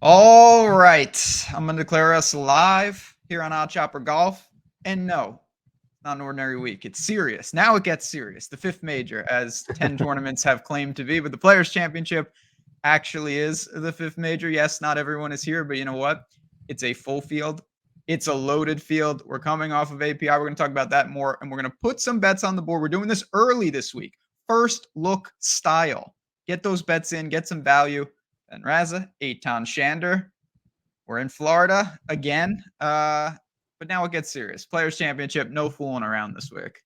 All right. I'm going to declare us live here on Odd Chopper Golf. And no, not an ordinary week. It's serious. Now it gets serious. The fifth major, as 10 tournaments have claimed to be, but the Players' Championship actually is the fifth major. Yes, not everyone is here, but you know what? It's a full field. It's a loaded field. We're coming off of API. We're going to talk about that more, and we're going to put some bets on the board. We're doing this early this week. First look style. Get those bets in, get some value. And Rasa, Eytan, Shander. We're in Florida again. But now it gets serious. Players Championship, no fooling around this week.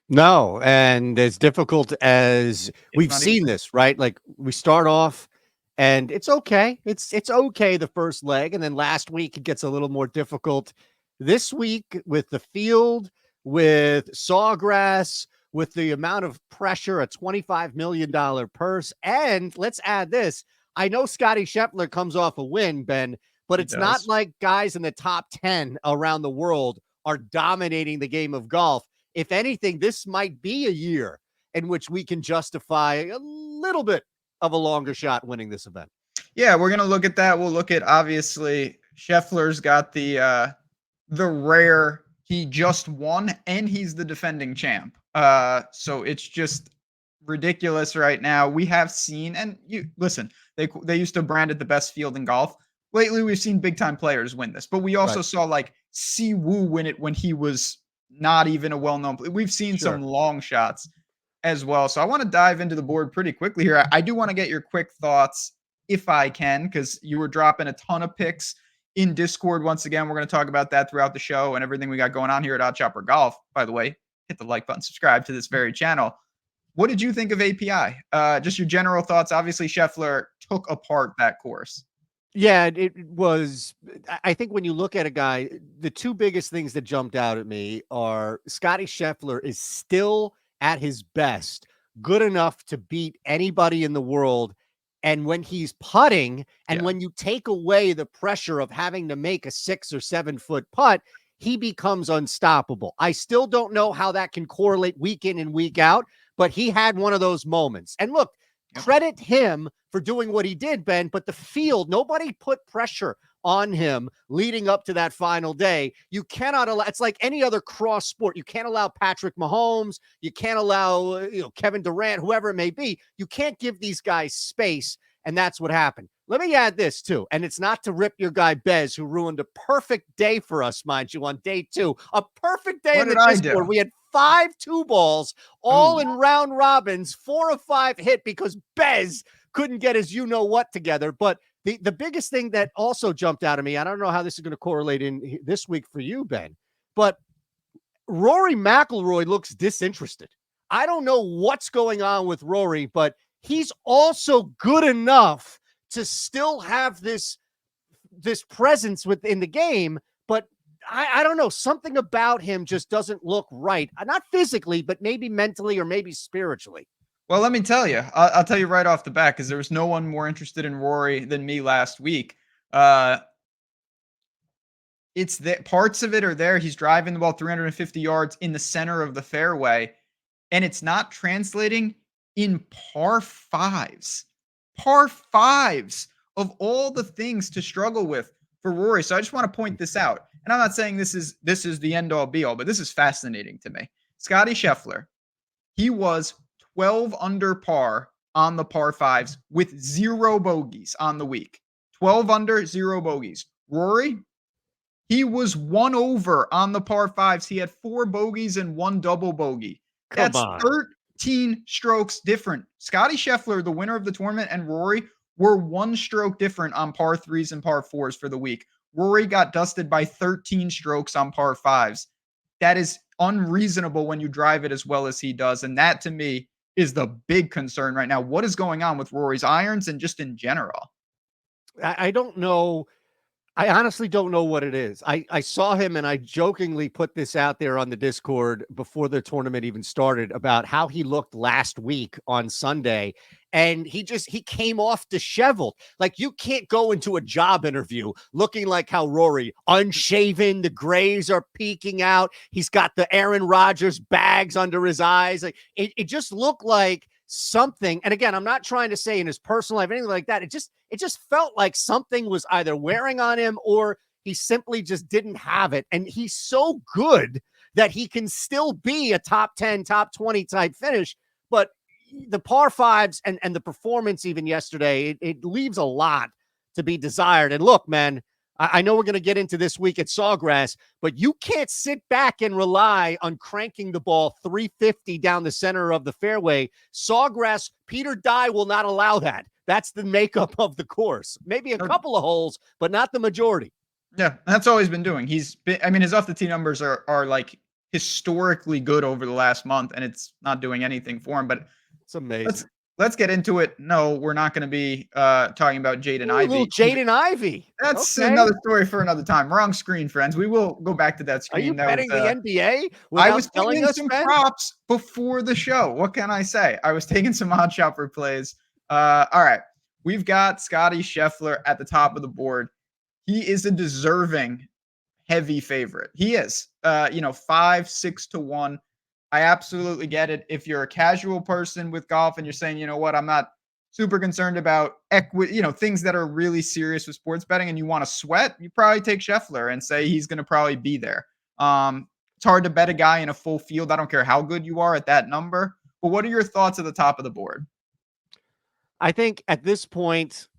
No, and as difficult as we've seen this, right? Like we start off and it's okay. It's okay the first leg, and then last week it gets a little more difficult. This week with the field, with Sawgrass, with the amount of pressure, a $25 million purse, and let's add this. I know Scotty Scheffler comes off a win, Ben, but it's not like guys in the top 10 around the world are dominating the game of golf. If anything, this might be a year in which we can justify a little bit of a longer shot winning this event. Yeah, we're going to look at that. We'll look at, obviously, Scheffler's got the rare, he just won, and he's the defending champ. So it's just ridiculous right now. We have seen, and you listen, they used to brand it the best field in golf. Lately, we've seen big-time players win this, but we also saw, like, Si Woo win it when he was not even a well-known player. We've seen some long shots as well. So I want to dive into the board pretty quickly here. I do want to get your quick thoughts if I can, because you were dropping a ton of picks in Discord. Once again, we're going to talk about that throughout the show and everything we got going on here at Odd Chopper Golf. By the way, hit the like button, subscribe to this very channel. What did you think of API? Just your general thoughts. Obviously, Scheffler took apart that course. Yeah, it was. I think when you look at a guy, the two biggest things that jumped out at me are Scotty Scheffler is still at his best, good enough to beat anybody in the world. And when he's putting, and when you take away the pressure of having to make a 6 or 7 foot putt, he becomes unstoppable. I still don't know how that can correlate week in and week out, but he had one of those moments. And look, credit him for doing what he did, Ben, but the field, nobody put pressure on him leading up to that final day. You cannot allow, it's like any other cross sport. You can't allow Patrick Mahomes. You can't allow, Kevin Durant, whoever it may be. You can't give these guys space. And that's what happened. Let me add this too. And it's not to rip your guy Bez, who ruined a perfect day for us, mind you, on day 2, a perfect day in the Discord. We had 5 2-balls, all in round robins, 4 of 5 hit because Bez couldn't get his you-know-what together. But the biggest thing that also jumped out at me, I don't know how this is going to correlate in this week for you, Ben, but Rory McIlroy looks disinterested. I don't know what's going on with Rory, but he's also good enough to still have this presence within the game, but I don't know. Something about him just doesn't look right. Not physically, but maybe mentally or maybe spiritually. Well, let me tell you. I'll tell you right off the bat, because there was no one more interested in Rory than me last week. It's that parts of it are there. He's driving the ball 350 yards in the center of the fairway, and it's not translating in par fives. Par fives of all the things to struggle with for Rory. So I just want to point this out. And I'm not saying this is the end all be all, but this is fascinating to me. Scotty Scheffler, he was 12 under par on the par fives with 0 bogeys on the week. 12 under, 0 bogeys. Rory, he was 1 over on the par fives. He had 4 bogeys and 1 double bogey. That's 13 strokes different. Scotty Scheffler, the winner of the tournament, and Rory were 1 stroke different on par 3s and par 4s for the week. Rory got dusted by 13 strokes on par 5s. That is unreasonable when you drive it as well as he does. And that, to me, is the big concern right now. What is going on with Rory's irons and just in general? I don't know. I honestly don't know what it is. I saw him, and I jokingly put this out there on the Discord before the tournament even started about how he looked last week on Sunday. And he came off disheveled. Like, you can't go into a job interview looking like how Rory, unshaven, the grays are peeking out. He's got the Aaron Rodgers bags under his eyes. Like, it just looked like something, and again, I'm not trying to say in his personal life, anything like that. It just felt like something was either wearing on him or he simply just didn't have it. And he's so good that he can still be a top 10, top 20 type finish. But the par fives and the performance even yesterday, it leaves a lot to be desired. And look, man, I know we're going to get into this week at Sawgrass, but you can't sit back and rely on cranking the ball 350 down the center of the fairway. Sawgrass, Peter Dye will not allow that. That's the makeup of the course. Maybe a couple of holes, but not the majority. Yeah, that's all he's been doing. He's been, I mean, his off the tee numbers are like historically good over the last month, and it's not doing anything for him. But It's amazing. let's get into it. No, we're not going to be talking about Jaden Ivey. Little Jaden Ivey. That's okay. Another story for another time. Wrong screen, friends. We will go back to that screen. Are you that betting was, the NBA? I was telling taking us, some Ben? props before the show. What can I say? I was taking some odd shopper plays. All right. We've got Scotty Scheffler at the top of the board. He is a deserving heavy favorite. He is, 5-6 to 1. I absolutely get it. If you're a casual person with golf and you're saying, you know what, I'm not super concerned about equity, things that are really serious with sports betting, and you want to sweat, you probably take Scheffler and say he's going to probably be there. It's hard to bet a guy in a full field. I don't care how good you are at that number. But what are your thoughts at the top of the board? I think at this point,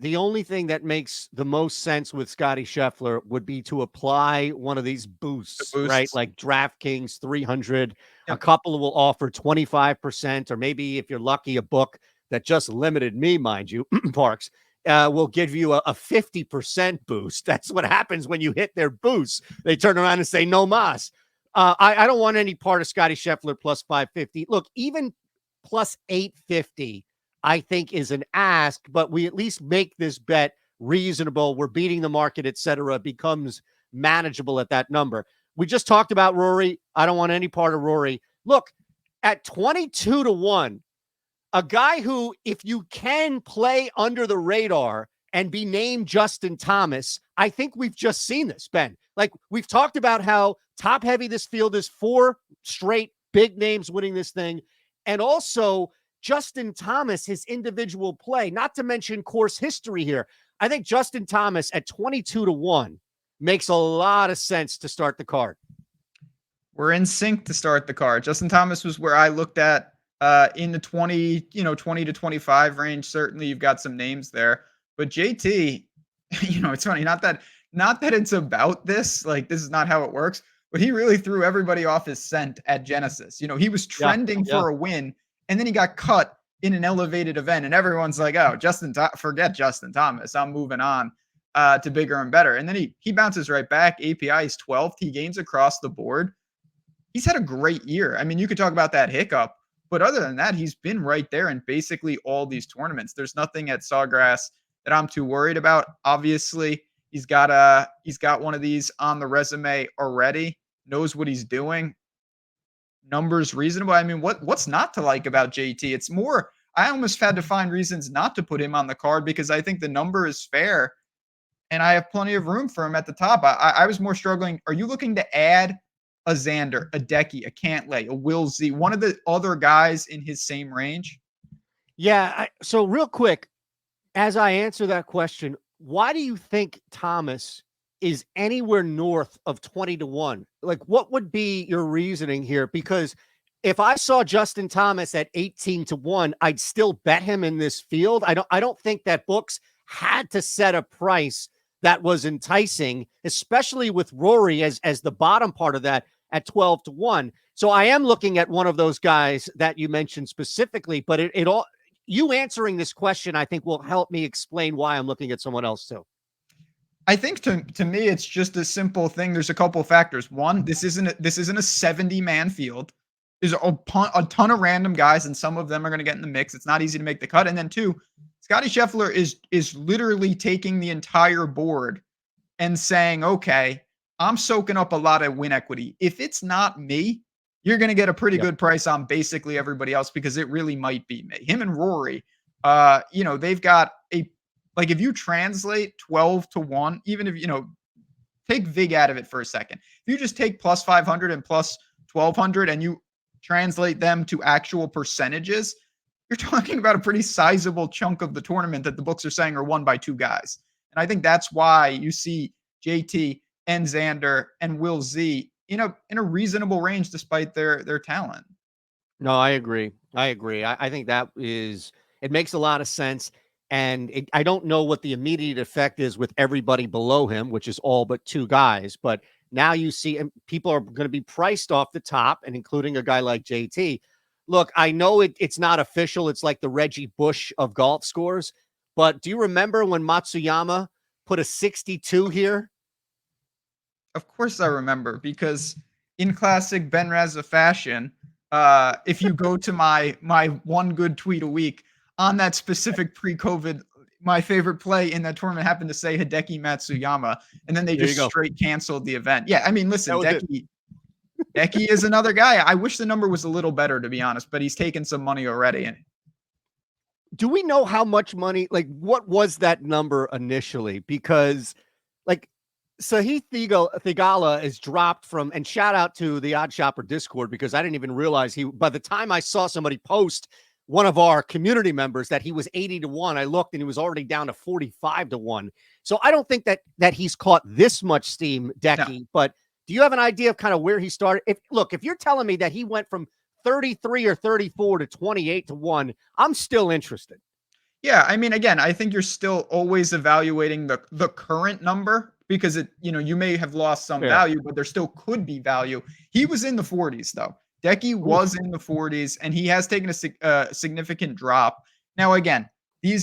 the only thing that makes the most sense with Scotty Scheffler would be to apply one of these boosts, right? Like DraftKings 300. Yep. A couple will offer 25%, or maybe if you're lucky, a book that just limited me, mind you, Parks, will give you a 50% boost. That's what happens when you hit their boost. They turn around and say, no mas. I don't want any part of Scotty Scheffler plus 550. Look, even plus 850. I think is an ask, but we at least make this bet reasonable. We're beating the market, et cetera. It becomes manageable at that number. We just talked about Rory. I don't want any part of Rory. Look, at 22 to 1, a guy who, if you can play under the radar and be named Justin Thomas, I think we've just seen this, Ben. Like, we've talked about how top heavy this field is, 4 straight big names winning this thing. And also, Justin Thomas, his individual play, not to mention course history here. I think Justin Thomas at 22 to 1 makes a lot of sense to start the card. We're in sync to start the card. Justin Thomas was where I looked at in the 20 to 25 range. Certainly you've got some names there, but JT, it's funny, not that it's about this, like this is not how it works, but he really threw everybody off his scent at Genesis. He was trending for a win, and then he got cut in an elevated event, and everyone's like, oh, forget Justin Thomas. I'm moving on to bigger and better. And then he bounces right back. API is 12th. He gains across the board. He's had a great year. I mean, you could talk about that hiccup, but other than that, he's been right there in basically all these tournaments. There's nothing at Sawgrass that I'm too worried about. Obviously, he's got one of these on the resume already, knows what he's doing. Numbers reasonable. I mean, what's not to like about JT? It's more, I almost had to find reasons not to put him on the card because I think the number is fair and I have plenty of room for him at the top. I was more struggling. Are you looking to add a Xander, a Decky, a Cantlay, a Will Z, one of the other guys in his same range? Yeah. So real quick, as I answer that question, why do you think Thomas is anywhere north of 20 to 1? Like, what would be your reasoning here? Because if I saw Justin Thomas at 18 to 1, I'd still bet him in this field. I don't think that books had to set a price that was enticing, especially with Rory as the bottom part of that at 12 to 1. So I am looking at one of those guys that you mentioned specifically, but it all, you answering this question, I think will help me explain why I'm looking at someone else too. I think to me, it's just a simple thing. There's a couple factors. One, this isn't a 70-man field. There's a ton of random guys, and some of them are going to get in the mix. It's not easy to make the cut. And then 2, Scotty Scheffler is literally taking the entire board and saying, okay, I'm soaking up a lot of win equity. If it's not me, you're going to get a pretty good price on basically everybody else because it really might be me. Him and Rory, they've got like if you translate 12 to 1, even if, take VIG out of it for a second. If you just take plus 500 and plus 1200 and you translate them to actual percentages, you're talking about a pretty sizable chunk of the tournament that the books are saying are won by two guys. And I think that's why you see JT and Xander and Will Z in a reasonable range despite their talent. No, I agree. I agree. I think that is, it makes a lot of sense. And I don't know what the immediate effect is with everybody below him, which is all but two guys. But now you see, and people are going to be priced off the top, and including a guy like JT. Look, I know it's not official. It's like the Reggie Bush of golf scores. But do you remember when Matsuyama put a 62 here? Of course I remember, because in classic Ben Raza fashion, if you go to my one good tweet a week on that specific pre-COVID, my favorite play in that tournament happened to say Hideki Matsuyama, and then they There you just go. straight canceled the event. Yeah, I mean, That listen, was it. Decky is another guy. I wish the number was a little better, to be honest, but he's taken some money already. And Do we know how much money, like what was that number initially? Because like Sahith Thigala is dropped from, and shout out to the Odd Shopper Discord, because I didn't even realize by the time I saw somebody post, one of our community members, that he was 80 to 1, I looked and he was already down to 45 to 1. So I don't think that he's caught this much steam, no, Decky, but do you have an idea of kind of where he started? If you're telling me that he went from 33 or 34 to 28 to 1, I'm still interested. yeah, I mean, again, I think you're still always evaluating the current number, because you may have lost some Fair. value, but there still could be value. He was in the 40s though. Decky Oof. was in the 40s, and he has taken a significant drop. Now, again,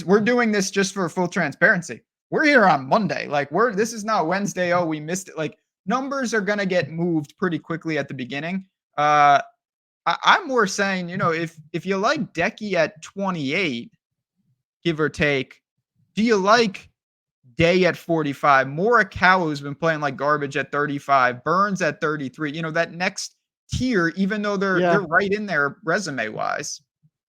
we're doing this just for full transparency. We're here on Monday. Like, this is not Wednesday. Oh, we missed it. Like, numbers are gonna get moved pretty quickly at the beginning. I'm more saying, if you like Decky at 28, give or take, do you like Day at 45, Morikawa, who's been playing like garbage, at 35, Burns at 33, that next tier, even though they're Yeah. right in there resume wise.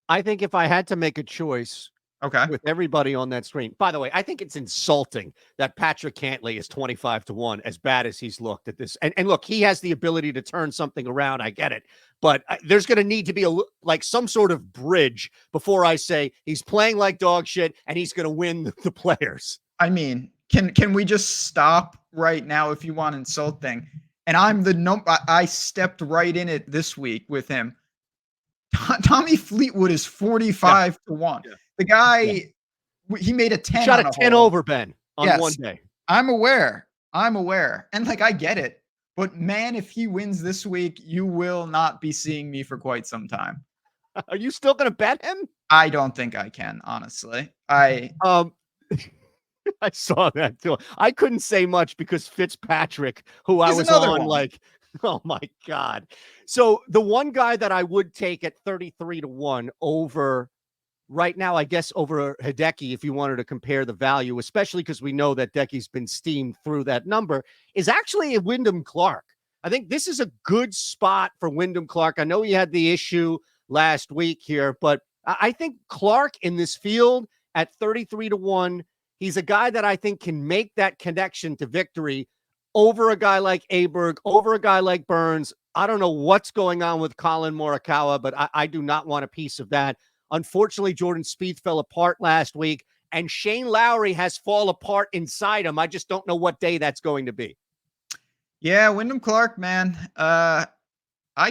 I think if I had to make a choice Okay. with everybody on that screen, by the way, I think it's insulting that Patrick Cantlay is 25 to 1, as bad as he's looked at this. And look, he has the ability to turn something around. I get it. But there's going to need to be like some sort of bridge before I say he's playing like dog shit and he's going to win the players. I mean, can we just stop right now if you want insulting? And I stepped right in it this week with him. Tommy Fleetwood is 45 to 1. Yeah. The guy, he made a 10 Shot on a a 10 hole. over, Ben, on one Yes, day. I'm aware. And like, I get it. But man, if he wins this week, you will not be seeing me for quite some time. Are you still going to bet him? I don't think I can, honestly. Um, I saw that too. I couldn't say much because Fitzpatrick, who I He's was another on, one. like, oh my God. So the one guy that I would take at 33 to 1 over right now, I guess, over Hideki, if you wanted to compare the value, especially because we know that Decky's been steamed through that number, is actually a Wyndham Clark. I think this is a good spot for Wyndham Clark. I know he had the issue last week here, but I think Clark in this field at 33 to 1, he's a guy that I think can make that connection to victory over a guy like Aberg, over a guy like Burns. I don't know what's going on with Colin Morikawa, but I do not want a piece of that. Unfortunately, Jordan Spieth fell apart last week, and Shane Lowry has fallen apart inside him. I just don't know what day that's going to be. Yeah, Wyndham Clark, man. I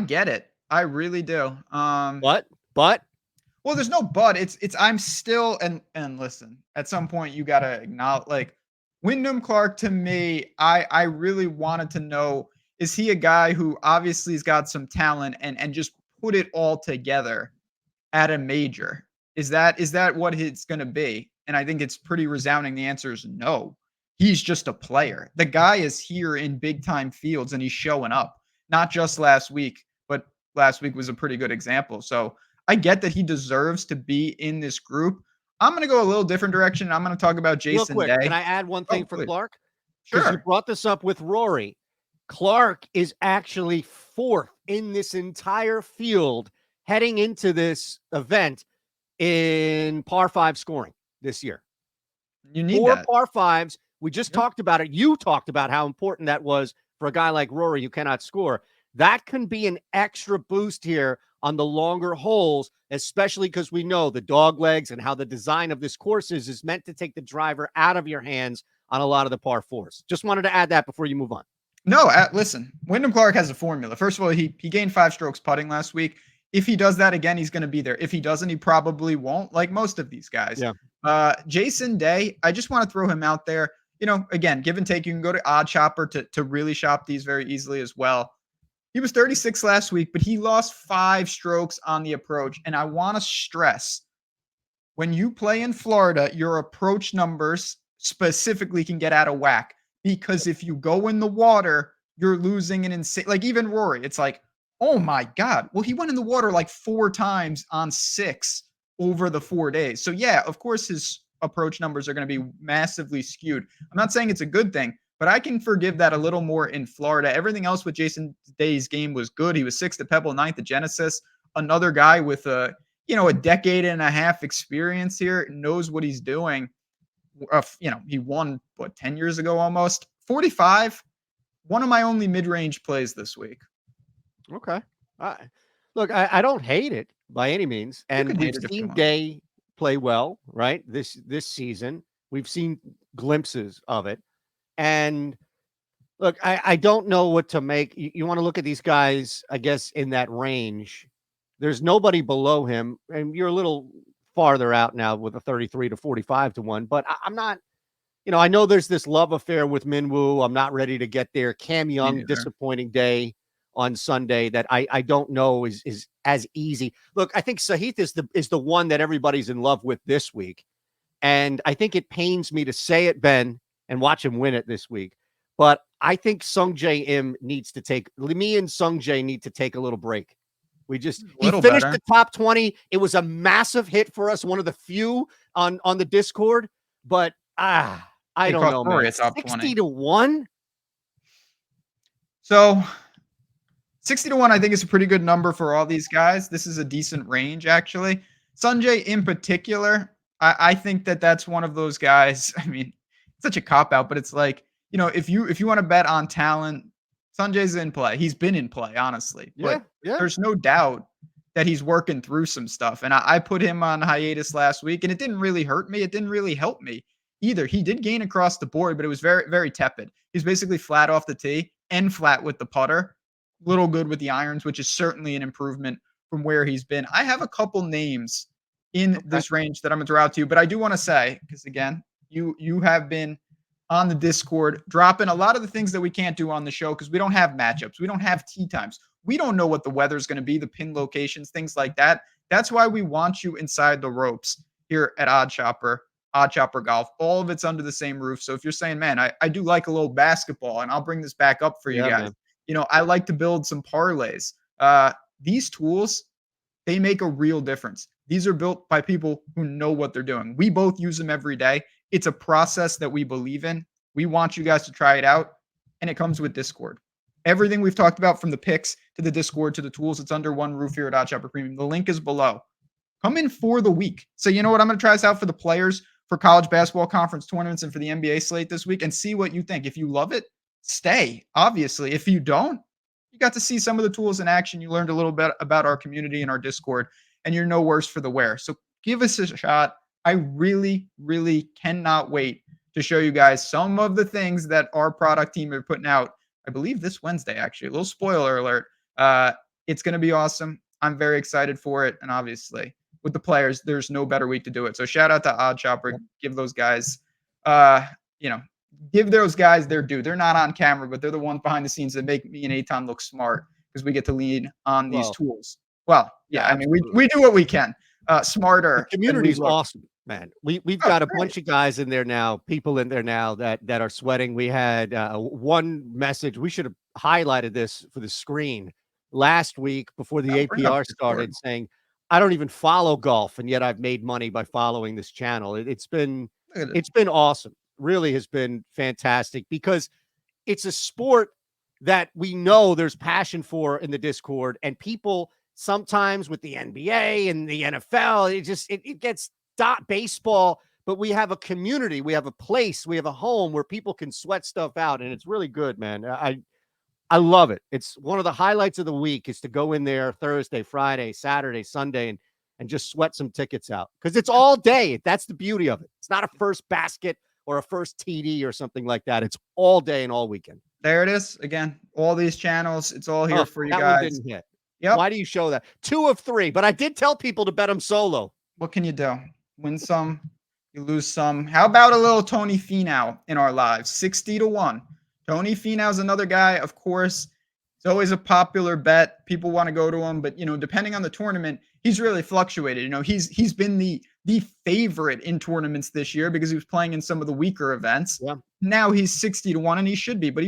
get it. I really do. But Well, there's no but. It's I'm still, and listen, at some point you gotta acknowledge, like, Wyndham Clark, to me, I really wanted to know, is he a guy who obviously has got some talent and just put it all together at a major? Is that what it's gonna be? And I think it's pretty resounding. The answer is no. He's just a player. The guy is here in big time fields and he's showing up. Not just last week, but last week was a pretty good example. So I get that he deserves to be in this group. I'm gonna go a little different direction. I'm gonna talk about real Jason quick, can Day. I add one Oh, thing for please. Clark? Because you Sure. brought this up with Rory. Clark is actually fourth in this entire field heading into this event in par 5 scoring this year. You need 4 that. par 5s. We just Yep. talked about it. You talked about how important that was for a guy like Rory who cannot score. That can be an extra boost here on the longer holes, especially because we know the dog legs and how the design of this course is meant to take the driver out of your hands on a lot of the par fours. Just wanted to add that before you move on. No, listen, Wyndham Clark has a formula. First of all, he gained 5 strokes putting last week. If he does that again, he's going to be there. If he doesn't, he probably won't, like most of these guys. Yeah. Jason Day, I just want to throw him out there. Again, give and take. You can go to Odd Chopper to really shop these very easily as well. He was 36 last week, but he lost 5 strokes on the approach. And I want to stress, when you play in Florida, your approach numbers specifically can get out of whack, because if you go in the water, you're losing an insane, like even Rory, it's like, oh my God. Well, he went in the water like 4 times on 6 over the 4 days. So yeah, of course his approach numbers are going to be massively skewed. I'm not saying it's a good thing, but I can forgive that a little more in Florida. Everything else with Jason Day's game was good. He was 6th at Pebble, 9th at Genesis. Another guy with a decade and a half experience here, knows what he's doing. He won 10 years ago almost. 45, one of my only mid-range plays this week. Okay. Look, I don't hate it by any means, and we've seen Day play well, right? This season, we've seen glimpses of it, and look, I don't know what to make. You want to look at these guys, I guess, in that range. There's nobody below him, and you're a little farther out now with a 33 to 45 to 1, but I'm not, I know there's this love affair with Minwoo. I'm not ready to get there. Cam Young, disappointing day on Sunday that I don't know is as easy. Look, I think Sahith is the one that everybody's in love with this week. And I think it pains me to say it, Ben, and watch him win it this week. But I think Sungjae Im needs to take me and Sungjae need to take a little break. He finished the top 20. It was a massive hit for us, one of the few on the Discord. But I don't know, man. 60 to 1. So 60 to 1, I think, is a pretty good number for all these guys. This is a decent range, actually. Sungjae in particular, I think that's one of those guys. I mean, it's such a cop-out, but it's like, if you want to bet on talent, Sungjae's in play. He's been in play, honestly. But there's no doubt that he's working through some stuff. And I put him on hiatus last week, and it didn't really hurt me. It didn't really help me either. He did gain across the board, but it was very, very tepid. He's basically flat off the tee and flat with the putter. Little good with the irons, which is certainly an improvement from where he's been. I have a couple names in this range that I'm going to throw out to you, but I do want to say, because again, you have been on the Discord dropping a lot of the things that we can't do on the show because we don't have matchups. We don't have tee times. We don't know what the weather is going to be, the pin locations, things like that. That's why we want you inside the ropes here at Odd Chopper Golf. All of it's under the same roof. So if you're saying, man, I do like a little basketball, and I'll bring this back up for you guys. Man. I like to build some parlays. These tools, they make a real difference. These are built by people who know what they're doing. We both use them every day. It's a process that we believe in. We want you guys to try it out, and it comes with Discord. Everything we've talked about, from the picks to the Discord to the tools, it's under one roof here at Odd Chopper Premium. The link is below. Come in for the week. So you know what? I'm going to try this out for the players for college basketball conference tournaments and for the NBA slate this week, and see what you think. If you love it, stay, obviously. If you don't, you got to see some of the tools in action. You learned a little bit about our community and our Discord, and you're no worse for the wear. So give us a shot. I really, really cannot wait to show you guys some of the things that our product team are putting out. I believe this Wednesday, actually. A little spoiler alert. It's going to be awesome. I'm very excited for it. And obviously, with the players, there's no better week to do it. So shout out to Odd Chopper. Give those guys, give those guys their due. They're not on camera, but they're the ones behind the scenes that make me and Eytan look smart, because we get to lean on these tools. Well, yeah, I mean, we do what we can. Smarter. The community's awesome, man. We've got a bunch of guys in there now, people in there now that are sweating. We had one message. We should have highlighted this for the screen last week before the APR started, saying, I don't even follow golf, and yet I've made money by following this channel. It's been awesome. Really has been fantastic, because it's a sport that we know there's passion for in the Discord, and people sometimes with the NBA and the NFL, it gets baseball, but we have a community, we have a place, we have a home where people can sweat stuff out, and it's really good, man. I love it. It's one of the highlights of the week is to go in there Thursday, Friday, Saturday, Sunday, and just sweat some tickets out because it's all day. That's the beauty of it. It's not a first basket or a first TD or something like that. It's all day and all weekend. There it is. Again, all these channels, it's all here Oh, for you that one guys. didn't hit. Yep. Why do you show that? 2 of 3, but I did tell people to bet him solo. What can you do? Win some, you lose some. How about a little Tony Finau in our lives? 60 to 1. Tony Finau's another guy, of course. It's always a popular bet. People want to go to him, but depending on the tournament, he's really fluctuated. He's been the favorite in tournaments this year because he was playing in some of the weaker events. Yeah. Now he's 60 to 1 and he should be, but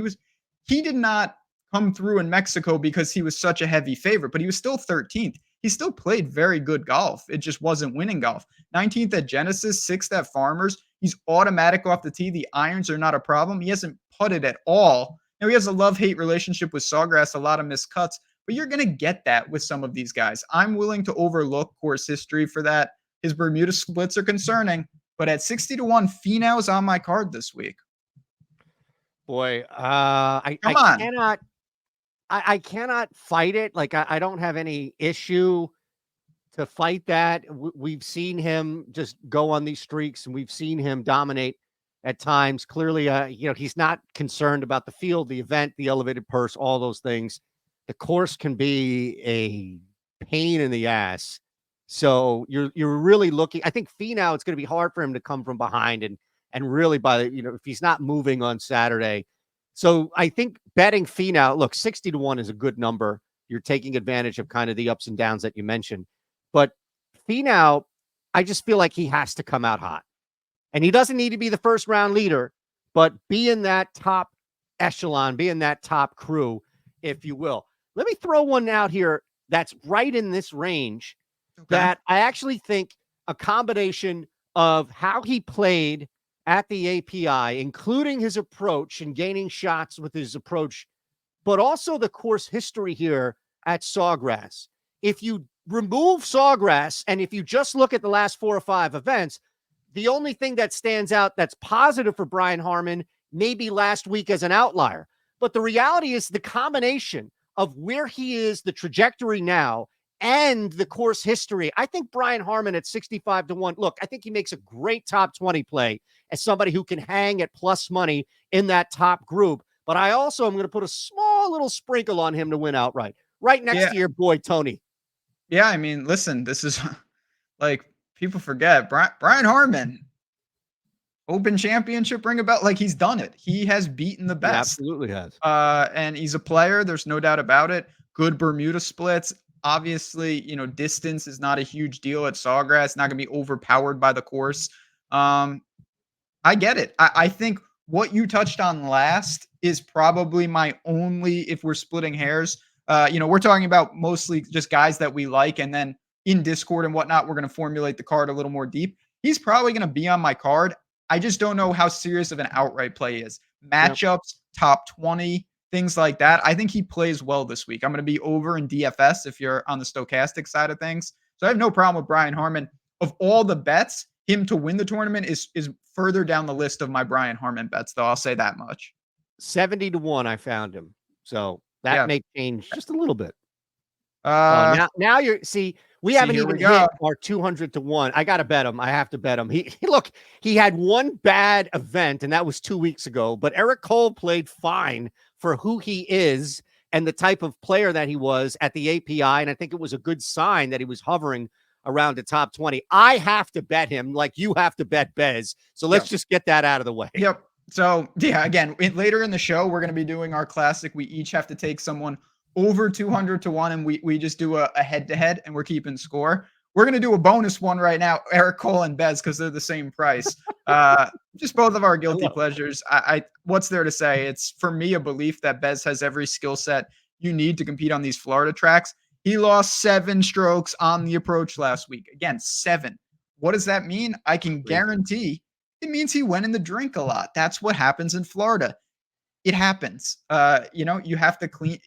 he did not come through in Mexico because he was such a heavy favorite, but he was still 13th. He still played very good golf. It just wasn't winning golf. 19th at Genesis, 6th at Farmers. He's automatic off the tee. The irons are not a problem. He hasn't putted at all. Now, he has a love-hate relationship with Sawgrass, a lot of missed cuts, but you're going to get that with some of these guys. I'm willing to overlook course history for that. His Bermuda splits are concerning, but at 60 to 1, Finau's on my card this week. Boy, Come on. I cannot fight it. Like I don't have any issue to fight that. We've seen him just go on these streaks, and we've seen him dominate at times. Clearly, he's not concerned about the field, the event, the elevated purse, all those things. The course can be a pain in the ass. So you're really looking. I think Finau, it's going to be hard for him to come from behind and really if he's not moving on Saturday. So I think betting Finau, look, 60 to 1 is a good number. You're taking advantage of kind of the ups and downs that you mentioned. But Finau, I just feel like he has to come out hot. And he doesn't need to be the first round leader, but be in that top echelon, be in that top crew, if you will. Let me throw one out here that's right in this range that I actually think a combination of how he played at the API, including his approach and gaining shots with his approach, but also the course history here at Sawgrass. If you remove Sawgrass and if you just look at the last 4 or 5 events, the only thing that stands out that's positive for Brian Harman maybe last week as an outlier. But the reality is the combination of where he is, the trajectory now, and the course history. I think Brian Harman at 65 to 1. Look, I think he makes a great top 20 play as somebody who can hang at plus money in that top group. But I also am going to put a small little sprinkle on him to win outright. Right next to your boy, Tony. Yeah, I mean, listen, this is like people forget Brian Harman, Open Championship ring a bell. Like he's done it. He has beaten the best. He absolutely has. And he's a player. There's no doubt about it. Good Bermuda splits. Obviously, distance is not a huge deal at Sawgrass. Not going to be overpowered by the course. I get it. I think what you touched on last is probably my only, if we're splitting hairs, we're talking about mostly just guys that we like. And then in Discord and whatnot, we're going to formulate the card a little more deep. He's probably going to be on my card. I just don't know how serious of an outright play is. Matchups, top 20, things like that. I think he plays well this week. I'm going to be over in DFS if you're on the stochastic side of things. So I have no problem with Brian Harman. Of all the bets, him to win the tournament is further down the list of my Brian Harman bets, though. I'll say that much. 70 to 1, I found him. So that may change just a little bit. Now you're we haven't even hit our 200 to 1. I got to bet him. I have to bet him. He had one bad event, and that was 2 weeks ago. But Eric Cole played fine for who he is and the type of player that he was at the API. And I think it was a good sign that he was hovering around the top 20. I have to bet him like you have to bet Bez. So let's just get that out of the way. Yep. So, yeah, again, later in the show, we're going to be doing our classic. We each have to take someone over 200 to 1, and we just do a head-to-head, and we're keeping score. We're going to do a bonus one right now, Eric Cole and Bez, because they're the same price. Just both of our guilty pleasures. What's there to say? It's, for me, a belief that Bez has every skill set you need to compete on these Florida tracks. He lost 7 strokes on the approach last week. Again, 7. What does that mean? I can guarantee it means he went in the drink a lot. That's what happens in Florida. It happens. You have to clean.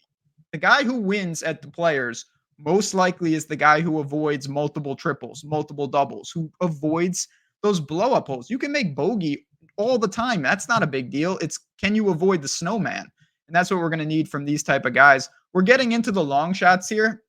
The guy who wins at the Players most likely is the guy who avoids multiple triples, multiple doubles, who avoids those blow-up holes. You can make bogey all the time. That's not a big deal. It's, can you avoid the snowman? And that's what we're going to need from these type of guys. We're getting into the long shots here.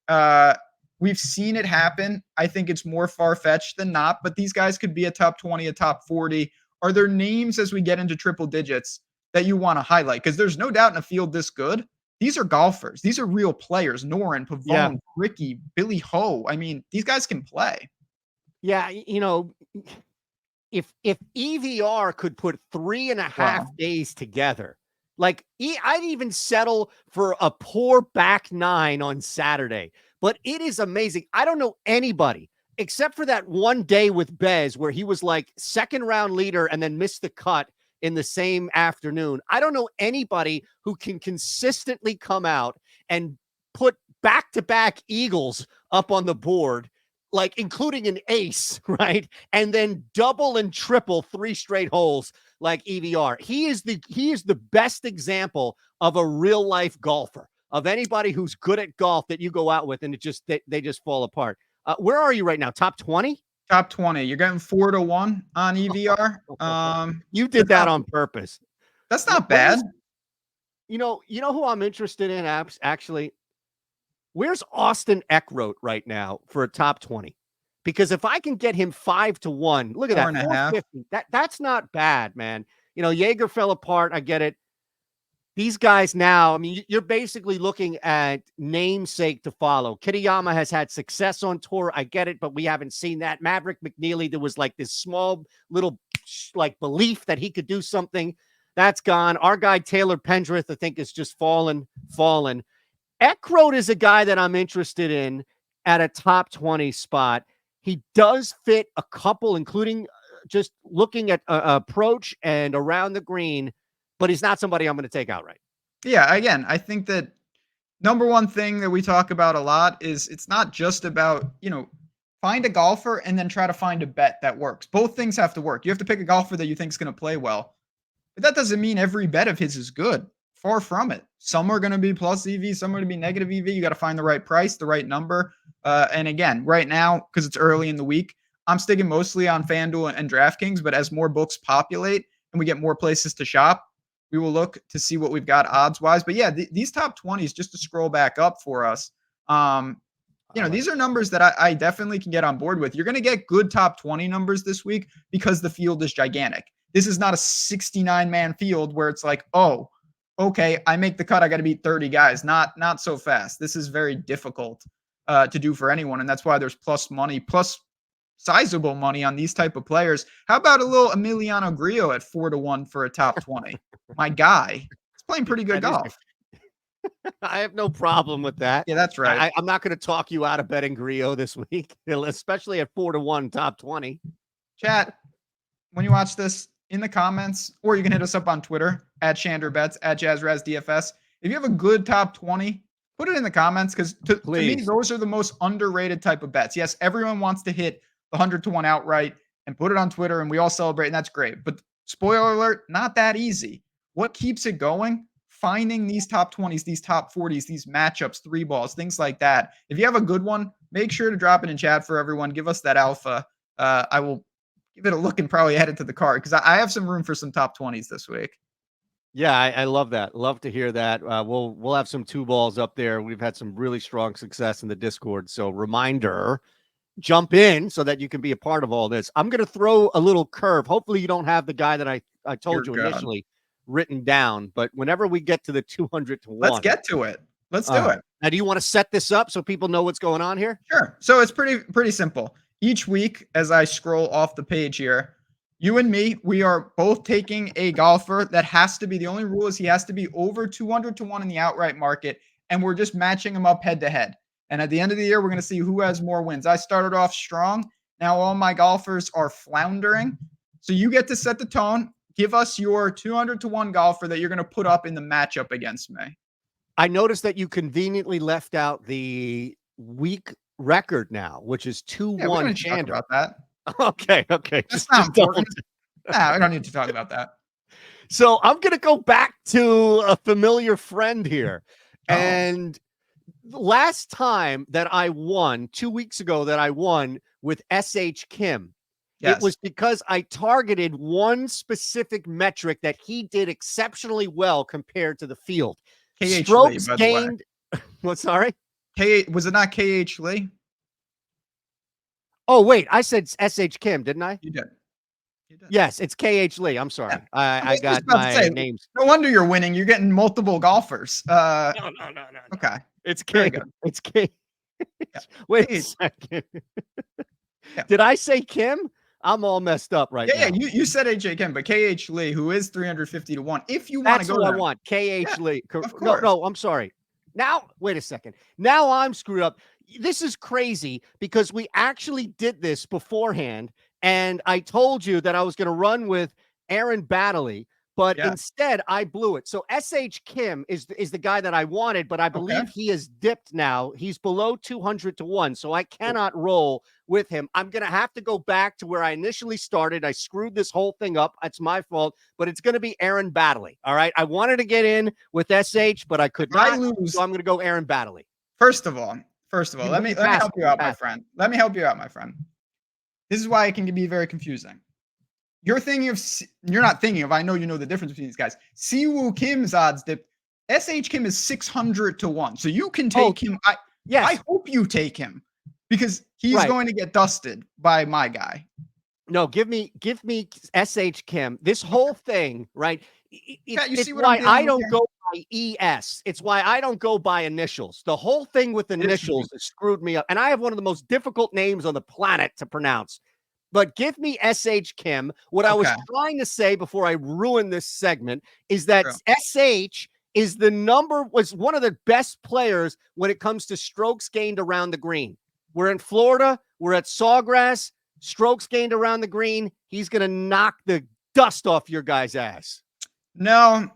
We've seen it happen. I think it's more far-fetched than not, but these guys could be a top 20, a top 40. Are there names as we get into triple digits that you want to highlight? Because there's no doubt in a field this good, these are golfers. These are real players. Noren, Pavone, Ricky, Billy Ho. I mean, these guys can play. Yeah, if EVR could put 3.5 days together, like I'd even settle for a poor back 9 on Saturday. But it is amazing. I don't know anybody except for that one day with Bez where he was like second round leader and then missed the cut in the same afternoon. I don't know anybody who can consistently come out and put back-to-back eagles up on the board, like including an ace, right? And then double and triple 3 straight holes like EVR. He is the best example of a real life golfer, of anybody who's good at golf that you go out with and they just fall apart. Where are you right now? Top 20? Top 20. You're getting 4-1 on EVR. You did that on purpose. That's not bad. You know who I'm interested in, actually? Where's Austin Eckroat right now for a top 20? Because if I can get him 5-1, look at that, 450. That's not bad, man. Jaeger fell apart. I get it. These guys now, I mean, you're basically looking at namesake to follow. Kitayama has had success on tour. I get it, but we haven't seen that. Maverick McNeely, there was like this small little like belief that he could do something. That's gone. Our guy Taylor Pendrith, I think, is just fallen. Eckroat is a guy that I'm interested in at a top 20 spot. He does fit a couple, including just looking at approach and around the green, but he's not somebody I'm going to take outright. Yeah, again, I think that number one thing that we talk about a lot is it's not just about, find a golfer and then try to find a bet that works. Both things have to work. You have to pick a golfer that you think is going to play well. But that doesn't mean every bet of his is good. Far from it. Some are going to be plus EV, some are going to be negative EV. You got to find the right price, the right number. And again, right now, because it's early in the week, I'm sticking mostly on FanDuel and DraftKings. But as more books populate and we get more places to shop, we will look to see what we've got odds-wise. But yeah, these top 20s, just to scroll back up for us, these are numbers that I definitely can get on board with. You're going to get good top 20 numbers this week because the field is gigantic. This is not a 69-man field where it's like, oh, okay, I make the cut, I got to beat 30 guys. Not so fast. This is very difficult to do for anyone, and that's why there's plus money, plus sizable money on these type of players. How about a little Emiliano Grillo at 4-1 for a top 20? My guy, he's playing pretty good golf. I have no problem with that. Yeah, that's right. I'm not going to talk you out of betting Grillo this week, especially at 4-1 top 20. Chat, when you watch this, in the comments, or you can hit us up on Twitter at ShanderBets, at JazzRazDFS. If you have a good top 20, put it in the comments, because to me, those are the most underrated type of bets. Yes, everyone wants to hit the 100-1 outright and put it on Twitter, and we all celebrate, and that's great. But spoiler alert, not that easy. What keeps it going? Finding these top 20s, these top 40s, these matchups, 3 balls, things like that. If you have a good one, make sure to drop it in chat for everyone. Give us that alpha. I will give it a look and probably add it to the card, because I have some room for some top 20s this week. Yeah, I love that. Love to hear that. We'll have some 2 balls up there. We've had some really strong success in the Discord. So reminder, jump in so that you can be a part of all this. I'm going to throw a little curve. Hopefully you don't have the guy that I told you initially written down, but whenever we get to the 200-1. Let's get to it. Let's do it. Now, do you want to set this up so people know what's going on here? Sure. So it's pretty simple. Each week, as I scroll off the page here, you and me, we are both taking a golfer that has to be, the only rule is he has to be over 200-1 in the outright market, and we're just matching them up head to head. And at the end of the year, we're going to see who has more wins. I started off strong. Now all my golfers are floundering. So you get to set the tone. Give us your 200-1 golfer that you're going to put up in the matchup against me. I noticed that you conviently left out the week record now, which is 2-1 Shander. About that. Okay. That's not important. Nah, we don't need to talk about that. So I'm going to go back to a familiar friend here. And last time that I won, 2 weeks ago that I won with S.H. Kim, It was Yes. because I targeted one specific metric that he did exceptionally well compared to the field. KH Lee, Strokes by the way. gained. What? Sorry. Was it not KH Lee? Oh, wait. I said SH Kim, didn't I? You did. You did. Yes, it's KH Lee. I'm Yeah. sorry. I I was just got about to my say, names. no wonder you're winning. You're getting multiple golfers. No. Okay. It's Very K. good. It's K. Yeah. Wait a KH. second. Yeah. Did I say Kim? I'm all messed up right Yeah, now. you said AJ Kim, but KH Lee, who is 350 to 1, if you want to That's go who I there. want. Yeah, KH Lee. of No, course. no, I'm sorry. Now, wait a second. Now I'm screwed up. This is crazy because we actually did this beforehand, and I told you that I was going to run with Aaron Baddeley, but Yeah. instead I blew it. So SH Kim is the guy that I wanted, but I Okay. believe he has dipped now. He's below 200 to 1, so I Cool. cannot roll with him. I'm going to have to go back to where I initially started. I screwed this whole thing up. It's my fault, but it's going to be Aaron Baddeley. All right. I wanted to get in with SH, but I could If I not. lose, So I'm going to go Aaron Baddeley. first of all, let me passed help me. you out, my friend. Let me help you out, my friend. This is why it can be very confusing. You're not thinking of, I know you know the difference between these guys. Siwoo Kim's odds dip. SH Kim is 600 to 1. So you can take him. I Yes. hope you take him because he's Right. going to get dusted by my guy. No, give me SH Kim. This whole thing, right? Yeah, you It's see what I'm why dealing I with don't here? go by ES. It's why I don't go by initials. The whole thing with initials has screwed me up. And I have one of the most difficult names on the planet to pronounce. But give me SH Kim. What I was Okay. trying to say before I ruin this segment is that True. SH was one of the best players when it comes to strokes gained around the green. We're in Florida. We're at Sawgrass. Strokes gained around the green. He's going to knock the dust off your guy's ass. No,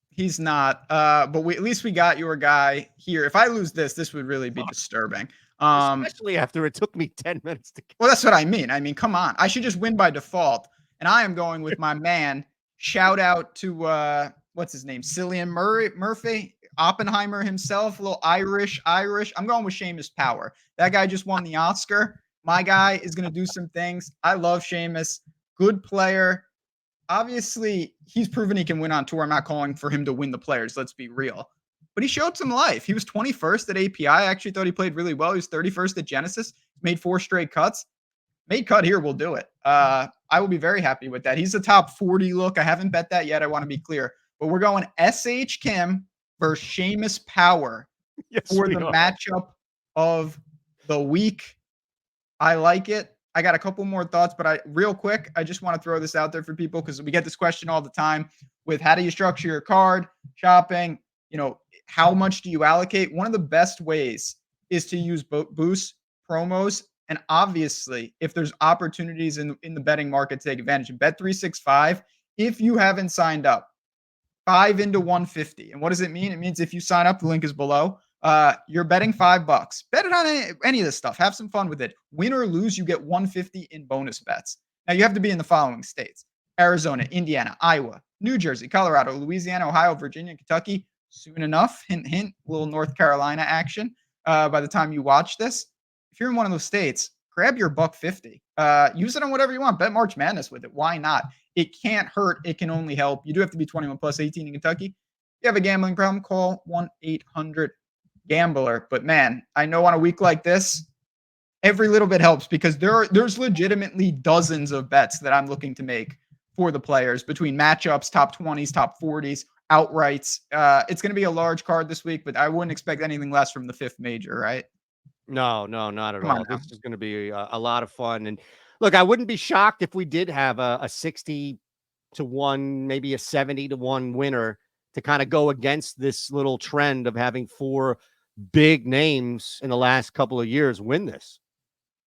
he's not. But at least we got your guy here. If I lose this would really be disturbing. Especially after it took me 10 minutes to get. Well, that's what I mean. I mean, come on. I should just win by default. And I am going with my man. Shout out to what's his name? Cillian Murphy, Oppenheimer himself, a little Irish. I'm going with Seamus Power. That guy just won the Oscar. My guy is going to do some things. I love Seamus. Good player. Obviously, he's proven he can win on tour. I'm not calling for him to win the Players. Let's be real. But he showed some life. He was 21st at API. I actually thought he played really well. He was 31st at Genesis. Made 4 straight cuts. Made cut here will do it. I will be very happy with that. He's a top 40 look. I haven't bet that yet. I want to be clear. But we're going SH Kim versus Seamus Power for the matchup of the week. I like it. I got a couple more thoughts, but real quick, I just want to throw this out there for people because we get this question all the time with how do you structure your card, shopping, how much do you allocate? One of the best ways is to use boosts, promos, and obviously, if there's opportunities in the betting market to take advantage of Bet365, if you haven't signed up, 5 into 150. And what does it mean? It means if you sign up, the link is below. You're betting $5. Bet it on any of this stuff. Have some fun with it. Win or lose, you get 150 in bonus bets. Now, you have to be in the following states: Arizona, Indiana, Iowa, New Jersey, Colorado, Louisiana, Ohio, Virginia, Kentucky. Soon enough, hint, hint, little North Carolina action by the time you watch this. If you're in one of those states, grab your $1.50. Use it on whatever you want. Bet March Madness with it. Why not? It can't hurt. It can only help. You do have to be 21 plus 18 in Kentucky. If you have a gambling problem, call 1-800-GAMBLER. But man, I know on a week like this, every little bit helps because there's legitimately dozens of bets that I'm looking to make for the players between matchups, top 20s, top 40s, outrights. It's going to be a large card this week, but I wouldn't expect anything less from the 5th major, right? No, not at Come on all. now. This is going to be a lot of fun. And look, I wouldn't be shocked if we did have a 60 to 1, maybe a 70 to 1 winner to kind of go against this little trend of having 4 big names in the last couple of years win this.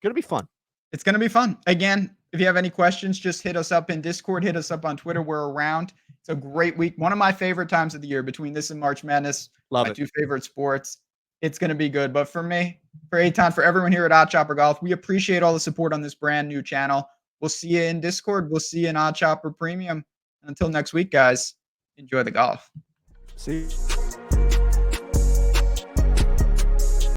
Going to be fun. It's going to be fun. Again, if you have any questions, just hit us up in Discord, hit us up on Twitter. We're around. It's a great week. One of my favorite times of the year between this and March Madness. Love my it. 2 favorite sports. It's going to be good. But for me, for Eytan, for everyone here at Odd Chopper Golf, we appreciate all the support on this brand new channel. We'll see you in Discord. We'll see you in Odd Chopper Premium. And until next week, guys, enjoy the golf. See you.